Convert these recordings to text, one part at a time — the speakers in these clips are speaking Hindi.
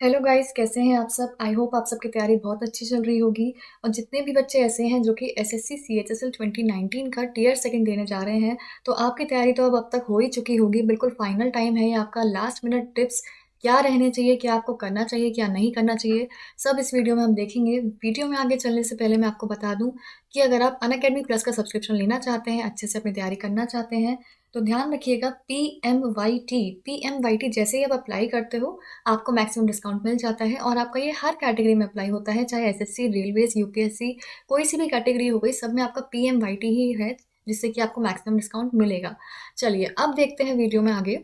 हेलो गाइस, कैसे हैं आप सब। आई होप आप सबकी तैयारी बहुत अच्छी चल रही होगी। और जितने भी बच्चे ऐसे हैं जो कि एसएससी सीएचएसएल 2019 का टीयर सेकंड देने जा रहे हैं, तो आपकी तैयारी तो अब तक हो ही चुकी होगी। बिल्कुल फाइनल टाइम है ये आपका। लास्ट मिनट टिप्स क्या रहने चाहिए, क्या आपको करना चाहिए, क्या नहीं करना चाहिए, सब इस वीडियो में हम देखेंगे। वीडियो में आगे चलने से पहले मैं आपको बता दूं कि अगर आप अनअकैडमी प्लस का सब्सक्रिप्शन लेना चाहते हैं, अच्छे से अपनी तैयारी करना चाहते हैं, तो ध्यान रखिएगा। पी एम वाई टी जैसे ही आप अप्लाई करते हो, आपको मैक्सिमम डिस्काउंट मिल जाता है। और आपका ये हर कैटेगरी में अप्लाई होता है, चाहे एसएससी, रेलवेज, यूपीएससी, कोई सी भी कैटेगरी हो गई, सब में आपका पीएमवाईटी ही है, जिससे कि आपको मैक्सिमम डिस्काउंट मिलेगा। चलिए अब देखते हैं वीडियो में आगे।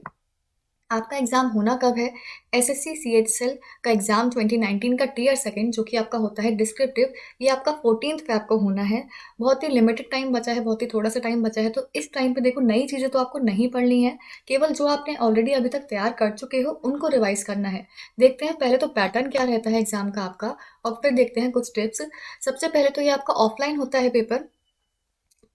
आपका एग्ज़ाम होना कब है। एसएससी सीएचएसएल का एग्ज़ाम 2019 का टीयर सेकंड, जो कि आपका होता है डिस्क्रिप्टिव, ये आपका 14th पे आपको होना है। बहुत ही लिमिटेड टाइम बचा है, बहुत ही थोड़ा सा टाइम बचा है। तो इस टाइम पे देखो, नई चीज़ें तो आपको नहीं पढ़नी है, केवल जो आपने ऑलरेडी अभी तक तैयार कर चुके हो उनको रिवाइज करना है। देखते हैं पहले तो पैटर्न क्या रहता है एग्ज़ाम का आपका, और फिर देखते हैं कुछ टिप्स। सबसे पहले तो ये आपका ऑफलाइन होता है paper,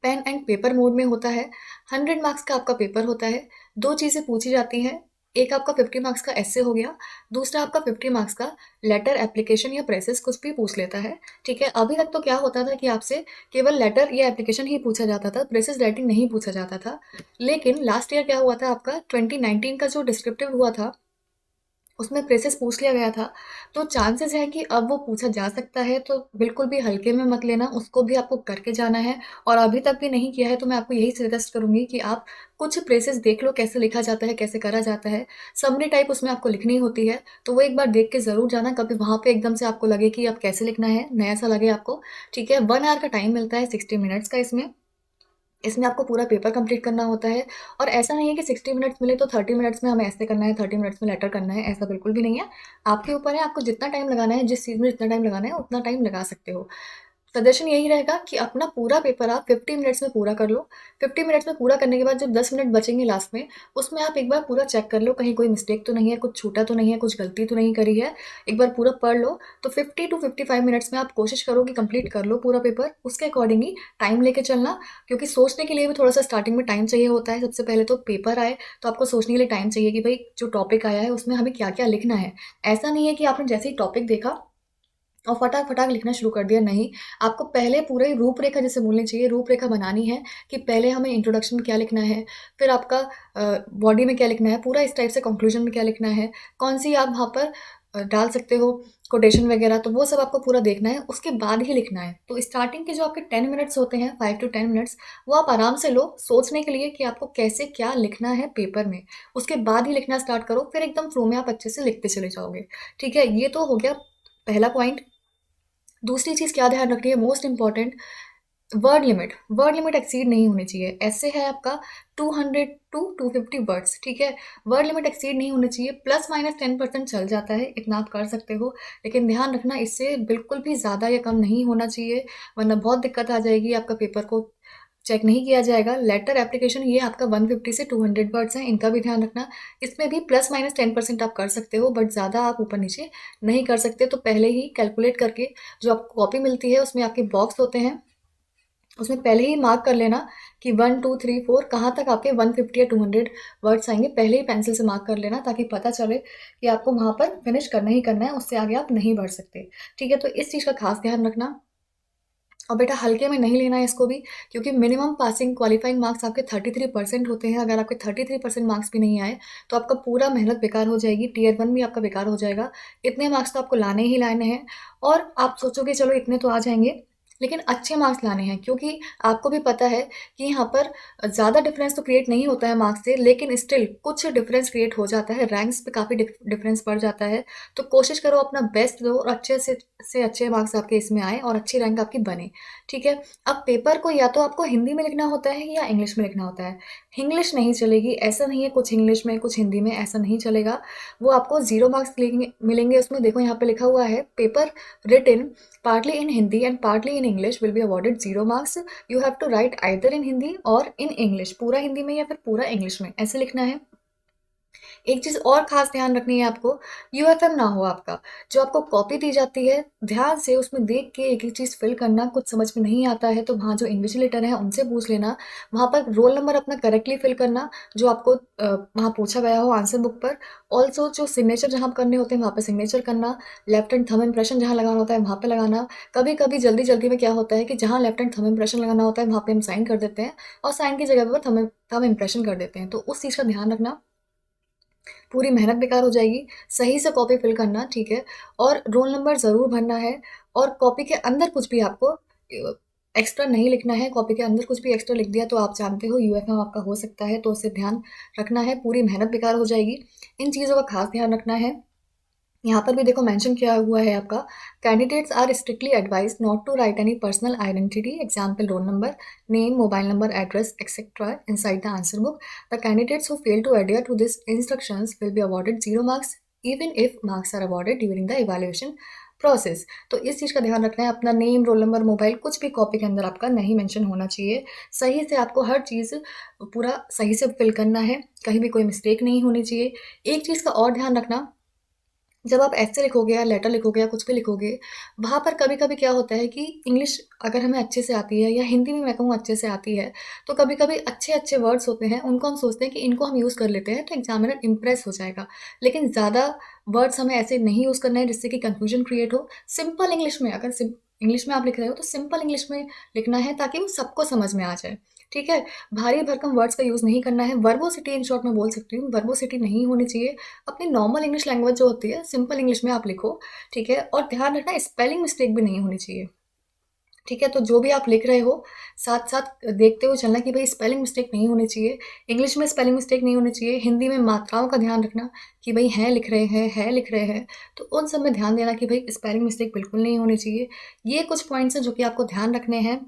pen and paper mode में होता है। 100 मार्क्स का आपका पेपर होता है। दो चीज़ें पूछी जाती हैं। एक आपका 50 मार्क्स का ऐसे हो गया, दूसरा आपका 50 मार्क्स का लेटर, एप्लीकेशन या प्रेसेस कुछ भी पूछ लेता है। ठीक है, अभी तक तो क्या होता था कि आपसे केवल लेटर या एप्लीकेशन ही पूछा जाता था, प्रेसेस राइटिंग नहीं पूछा जाता था। लेकिन लास्ट ईयर क्या हुआ था, आपका 2019 का जो डिस्क्रिप्टिव हुआ था, उसमें प्रेसेस पूछ लिया गया था। तो चांसेस है कि अब वो पूछा जा सकता है, तो बिल्कुल भी हल्के में मत लेना, उसको भी आपको करके जाना है। और अभी तक भी नहीं किया है तो मैं आपको यही सजेस्ट करूंगी कि आप कुछ प्रेसेस देख लो, कैसे लिखा जाता है, कैसे करा जाता है। समरी टाइप उसमें आपको लिखनी होती है, तो वो एक बार देख के ज़रूर जाना। कभी वहाँ पे एकदम से आपको लगे कि अब कैसे लिखना है, नया सा लगे आपको। ठीक है, 1 आवर का टाइम मिलता है, 60 मिनट्स का। इसमें इसमें आपको पूरा पेपर कंप्लीट करना होता है। और ऐसा नहीं है कि 60 मिनट्स मिले तो 30 मिनट्स में हमें ऐसे करना है, 30 मिनट्स में लेटर करना है, ऐसा बिल्कुल भी नहीं है। आपके ऊपर है, आपको जितना टाइम लगाना है, जिस चीज़ में जितना टाइम लगाना है उतना टाइम लगा सकते हो। सजेशन यही रहेगा कि अपना पूरा पेपर आप 50 मिनट्स में पूरा कर लो। 50 मिनट्स में पूरा करने के बाद जब 10 मिनट बचेंगे लास्ट में, उसमें आप एक बार पूरा चेक कर लो, कहीं कोई मिस्टेक तो नहीं है, कुछ छूटा तो नहीं है, कुछ गलती तो नहीं करी है। एक बार पूरा पढ़ लो। तो 50 to 55 मिनट्स में आप कोशिश करो कि कंप्लीट कर लो पूरा पेपर। उसके अकॉर्डिंग ही टाइम लेके चलना, क्योंकि सोचने के लिए भी थोड़ा सा स्टार्टिंग में टाइम चाहिए होता है। सबसे पहले तो पेपर आए तो आपको सोचने के लिए टाइम चाहिए कि भाई जो टॉपिक आया है उसमें हमें क्या क्या लिखना है। ऐसा नहीं है कि आपने जैसे ही टॉपिक देखा और फटाक फटाक लिखना शुरू कर दिया, नहीं। आपको पहले पूरी रूपरेखा जैसे बोलनी चाहिए, रूपरेखा बनानी है कि पहले हमें इंट्रोडक्शन में क्या लिखना है, फिर आपका बॉडी में क्या लिखना है, पूरा इस टाइप से कंक्लूजन में क्या लिखना है, कौन सी आप वहाँ पर डाल सकते हो कोटेशन वगैरह, तो वो सब आपको पूरा देखना है, उसके बाद ही लिखना है। तो स्टार्टिंग के जो आपके 10 मिनट्स होते हैं, 5 to 10 मिनट्स, वो आप आराम से लो सोचने के लिए कि आपको कैसे क्या लिखना है पेपर में। उसके बाद ही लिखना स्टार्ट करो, फिर एकदम फ्लो में आप अच्छे से लिखते चले जाओगे। ठीक है, ये तो हो गया पहला पॉइंट। दूसरी चीज़ क्या ध्यान रखनी है, most important, word limit. Word limit exceed नहीं होनी चाहिए। ऐसे है आपका 200 to 250 वर्ड्स। ठीक है, वर्ड लिमिट एक्सीड नहीं होनी चाहिए। ±10% चल जाता है, इतना आप कर सकते हो। लेकिन ध्यान रखना, इससे बिल्कुल भी ज़्यादा या कम नहीं होना चाहिए, वरना बहुत दिक्कत आ जाएगी। आपका पेपर को चेक नहीं किया जाएगा। लेटर, एप्लीकेशन, ये आपका 150 से 200 वर्ड्स हैं, इनका भी ध्यान रखना। इसमें भी ±10% आप कर सकते हो, बट ज़्यादा आप ऊपर नीचे नहीं कर सकते। तो पहले ही कैलकुलेट करके, जो आपको कॉपी मिलती है उसमें आपके बॉक्स होते हैं, उसमें पहले ही मार्क कर लेना कि 1 2 3 4 कहाँ तक आपके 150 या 200 वर्ड्स आएंगे। पहले ही पेंसिल से मार्क कर लेना, ताकि पता चले कि आपको वहाँ पर फिनिश करना ही करना है, उससे आगे आप नहीं बढ़ सकते। ठीक है, तो इस चीज़ का खास ध्यान रखना। और बेटा हल्के में नहीं लेना है इसको भी, क्योंकि मिनिमम पासिंग क्वालिफाइंग मार्क्स आपके 33% होते हैं। अगर आपके 33% मार्क्स भी नहीं आए तो आपका पूरा मेहनत बेकार हो जाएगी, टीयर वन भी आपका बेकार हो जाएगा। इतने मार्क्स तो आपको लाने ही लाने हैं। और आप सोचोगे चलो इतने तो आ जाएंगे, लेकिन अच्छे मार्क्स लाने हैं, क्योंकि आपको भी पता है कि यहाँ पर ज़्यादा डिफरेंस तो क्रिएट नहीं होता है मार्क्स से, लेकिन स्टिल कुछ डिफरेंस क्रिएट हो जाता है, रैंक्स पे काफ़ी डिफरेंस पड़ जाता है। तो कोशिश करो अपना बेस्ट दो, और अच्छे से अच्छे मार्क्स आपके इसमें आए और अच्छी रैंक आपकी बने। ठीक है, अब पेपर को या तो आपको हिंदी में लिखना होता है या इंग्लिश में लिखना होता है। इंग्लिश नहीं चलेगी, ऐसा नहीं है कुछ इंग्लिश में कुछ हिंदी में, ऐसा नहीं चलेगा। वो आपको 0 मार्क्स मिलेंगे उसमें। देखो यहाँ पे लिखा हुआ है, paper written partly in Hindi and partly in English will be awarded 0 marks. You have to write either in Hindi or in English, पूरा हिंदी में या फिर पूरा इंग्लिश में, ऐसे लिखना है। एक चीज़ और ख़ास ध्यान रखनी है आपको, यूएफएम ना हो आपका। जो आपको कॉपी दी जाती है, ध्यान से उसमें देख के एक-एक चीज़ फ़िल करना, कुछ समझ में नहीं आता है तो वहाँ जो इन्विजिलेटर हैं उनसे पूछ लेना। वहाँ पर रोल नंबर अपना करेक्टली फ़िल करना, जो आपको वहाँ पूछा गया हो आंसर बुक पर। ऑल्सो जो सिग्नेचर जहाँ करने होते हैं वहाँ पे सिग्नेचर करना, लेफ्ट हैंड थंब इम्प्रेशन जहाँ लगाना होता है वहाँ पे लगाना। कभी-कभी जल्दी-जल्दी में क्या होता है कि जहाँ लेफ्ट हैंड थंब इम्प्रेशन लगाना होता है वहाँ पे हम साइन कर देते हैं और साइन की जगह पर थंब इम्प्रेशन कर देते हैं। तो उस चीज़ का ध्यान रखना, पूरी मेहनत बेकार हो जाएगी। सही से कॉपी फिल करना, ठीक है? और रोल नंबर ज़रूर भरना है और कॉपी के अंदर कुछ भी आपको एक्स्ट्रा नहीं लिखना है। कॉपी के अंदर कुछ भी एक्स्ट्रा लिख दिया तो आप जानते हो यूएफएम आपका हो सकता है, तो उससे ध्यान रखना है, पूरी मेहनत बेकार हो जाएगी। इन चीज़ों का खास ध्यान रखना है। यहाँ पर भी देखो मेंशन किया हुआ है आपका, candidates are strictly advised not to write any personal identity example roll number, name, mobile number, address etcetera inside the answer book. The candidates who fail to adhere to this instructions will be awarded 0 marks even if marks are awarded during the evaluation process. तो इस चीज़ का ध्यान रखना है, अपना नेम, रोल नंबर, मोबाइल कुछ भी कॉपी के अंदर आपका नहीं मेंशन होना चाहिए। सही से आपको हर चीज़ पूरा सही से फिल करना है, कहीं भी कोई मिस्टेक नहीं होनी चाहिए। एक चीज़ का और ध्यान रखना, जब आप ऐसे लिखोगे या लेटर लिखोगे या कुछ भी लिखोगे, वहाँ पर कभी-कभी क्या होता है कि इंग्लिश अगर हमें अच्छे से आती है या हिंदी भी मैं कहूँ अच्छे से आती है, तो कभी-कभी अच्छे-अच्छे वर्ड्स होते हैं, उनको हम सोचते हैं कि इनको हम यूज़ कर लेते हैं तो एग्ज़ामिनर इम्प्रेस हो जाएगा। लेकिन ज़्यादा वर्ड्स हमें ऐसे नहीं यूज़ करने हैं जिससे कि कन्फ्यूजन क्रिएट हो। सिंपल इंग्लिश में, अगर इंग्लिश में आप लिख रहे हो तो सिंपल इंग्लिश में लिखना है ताकि वो सबको समझ में आ जाए, ठीक है? भारी भरकम वर्ड्स का यूज़ नहीं करना है। वर्बोसिटी इन शॉर्ट मैं बोल सकती हूँ, वर्बोसिटी नहीं होनी चाहिए। अपनी नॉर्मल इंग्लिश लैंग्वेज जो होती है, सिंपल इंग्लिश में आप लिखो, ठीक है? और ध्यान रखना स्पेलिंग मिस्टेक भी नहीं होनी चाहिए, ठीक है? तो जो भी आप लिख रहे हो, साथ-साथ देखते हुए चलना कि भई स्पेलिंग मिस्टेक नहीं होनी चाहिए। इंग्लिश में स्पेलिंग मिस्टेक नहीं होनी चाहिए, हिंदी में मात्राओं का ध्यान रखना कि भई हैं लिख रहे हैं, है लिख रहे हैं, तो उन सब में ध्यान देना कि भई स्पेलिंग मिस्टेक बिल्कुल नहीं होनी चाहिए। ये कुछ पॉइंट्स हैं जो कि आपको ध्यान रखने हैं।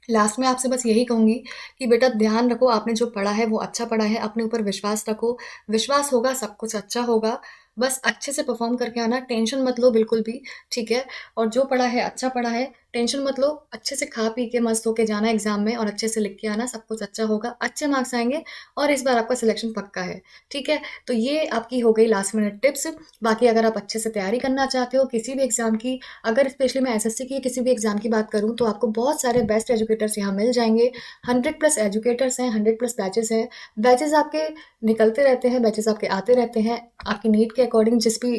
लास्ट में आपसे बस यही कहूँगी कि बेटा ध्यान रखो, आपने जो पढ़ा है वो अच्छा पढ़ा है, अपने ऊपर विश्वास रखो, विश्वास होगा सब कुछ अच्छा होगा। बस अच्छे से परफॉर्म करके आना, टेंशन मत लो बिल्कुल भी, ठीक है? और जो पढ़ा है अच्छा पढ़ा है, टेंशन मत लो, अच्छे से खा पी के मस्त होके जाना एग्जाम में और अच्छे से लिख के आना, सब कुछ अच्छा होगा, अच्छे मार्क्स आएंगे और इस बार आपका सिलेक्शन पक्का है, ठीक है? तो ये आपकी हो गई लास्ट मिनट टिप्स। बाकी अगर आप अच्छे से तैयारी करना चाहते हो किसी भी एग्जाम की, अगर स्पेशली मैं एसएससी की किसी भी एग्जाम की बात करूँ तो आपको बहुत सारे बेस्ट एजुकेटर्स यहाँ मिल जाएंगे। 100+ एजुकेटर्स हैं, 100+ बैचेस हैं। बैचेस आपके निकलते रहते हैं, बैचेस आपके आते रहते हैं, आपकी नीड के अकॉर्डिंग जिस भी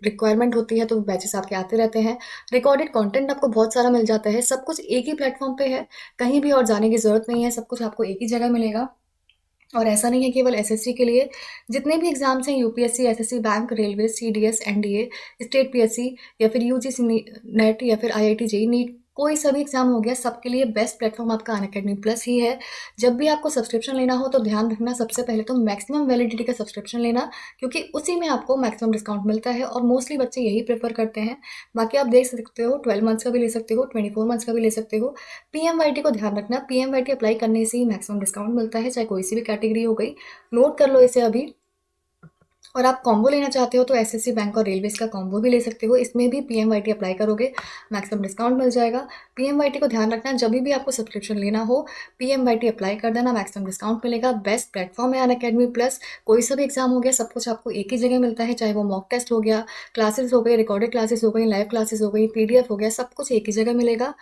रिक्वायरमेंट होती है तो बैचेस आपके आते रहते हैं। रिकॉर्डेड कंटेंट आपको बहुत सारा मिल जाता है, सब कुछ एक ही प्लेटफॉर्म पे है, कहीं भी और जाने की ज़रूरत नहीं है, सब कुछ आपको एक ही जगह मिलेगा। और ऐसा नहीं है केवल एसएससी के लिए, जितने भी एग्जाम्स हैं UPSC, SSC, bank, railway, CDS, NDA, state PSC या फिर यूजीसी नेट या फिर आईआईटी जेईई नीट, कोई सा भी एग्जाम हो गया, सबके लिए बेस्ट प्लेटफॉर्म आपका अनअकैडमी प्लस ही है। जब भी आपको सब्सक्रिप्शन लेना हो तो ध्यान रखना, सबसे पहले तो मैक्सिमम वैलिडिटी का सब्सक्रिप्शन लेना, क्योंकि उसी में आपको मैक्सिमम डिस्काउंट मिलता है और मोस्टली बच्चे यही प्रेफर करते हैं। बाकी आप देख सकते हो 12 मंथ्स का भी ले सकते हो, 24 मंथ्स का भी ले सकते हो। पीएमवाईटी को ध्यान रखना, पीएमवाईटी अप्लाई करने से ही मैक्सिमम डिस्काउंट मिलता है, चाहे कोई सी भी कैटेगरी हो गई। नोट कर लो इसे अभी। और आप कॉम्बो लेना चाहते हो तो एसएससी, बैंक और रेलवेज का कॉम्बो भी ले सकते हो, इसमें भी पीएमवाईटी अप्लाई करोगे मैक्सिमम डिस्काउंट मिल जाएगा। पीएमवाईटी को ध्यान रखना, जब भी आपको सब्सक्रिप्शन लेना हो पीएमवाईटी अप्लाई कर देना, मैक्सिमम डिस्काउंट मिलेगा। बेस्ट प्लेटफॉर्म है अनअकैडमी प्लस, कोई सा भी एग्जाम हो गया सब कुछ आपको एक ही जगह मिलता है, चाहे वो मॉक टेस्ट हो गया, क्लासेस हो गई, रिकॉर्डेड क्लासेस हो गई, लाइव क्लासेस हो गई, पीडीएफ हो गया, सब कुछ एक ही जगह मिलेगा।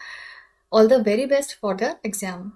All the very best for the exam.